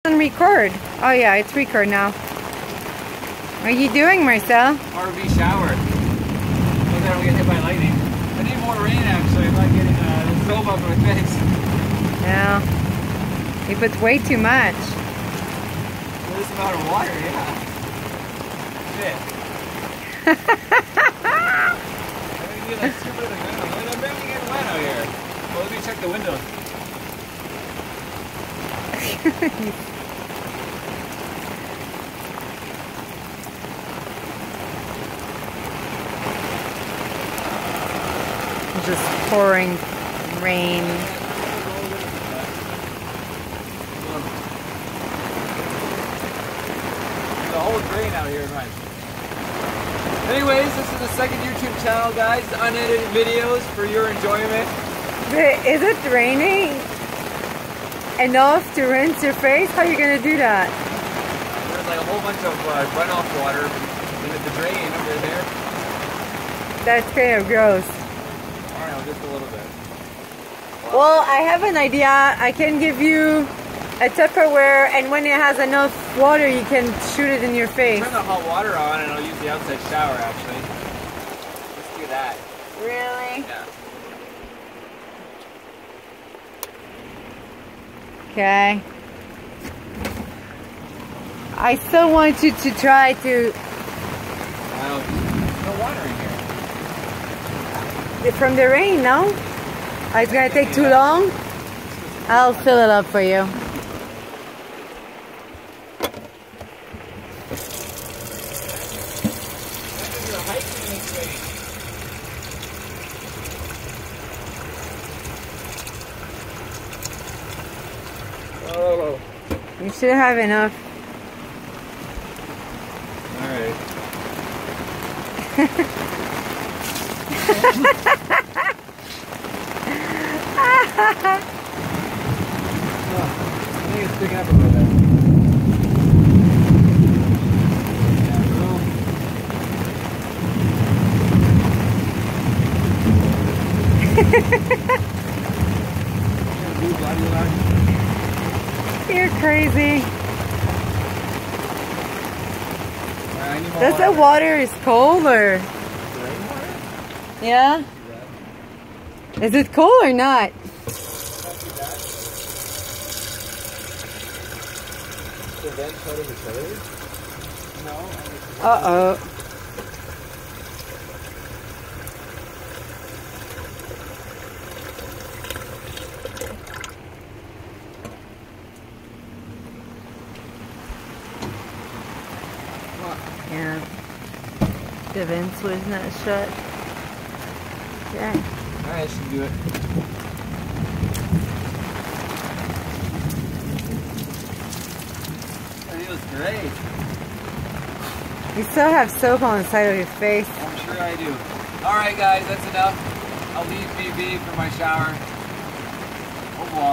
On record. Oh yeah, it's record now. What are you doing, Marcel? RV shower. Look at we get hit by lightning. I need more rain actually. I'm not getting the soap off my face. Yeah. He puts way too much. This amount of water, yeah. Shit. I mean, dude, that's stupid in the ground. I'm barely getting wet out here. Well, let me check the windows. Just pouring rain. The whole drain out here, right? Anyways, this is the second YouTube channel, guys. Unedited videos for your enjoyment. Is it raining enough to rinse your face? How are you going to do that? There's like a whole bunch of runoff water in the drain over there. That's kind of gross. Alright, just a little bit. Well, I have an idea. I can give you a Tupperware, and when it has enough water, you can shoot it in your face. Turn the hot water on, and I'll use the outside shower, actually. Let's do that. Really? Yeah. Okay. I still want you to try to... There's no water in here. From the rain, no? Oh, it's gonna take too long? I'll fill it up for you. Oh. You should have enough. Alright. I think it's picking up a little bit. You're crazy. Does water. the water is cold or? Rainwater? Yeah? Is it cold or not? The vent part of the trailer? No. Uh-oh. Yeah. The vents was not shut. Okay. Alright, I should do it. That feels great. You still have soap on the side of your face. I'm sure I do. Alright guys, that's enough. I'll leave BB for my shower. Au revoir.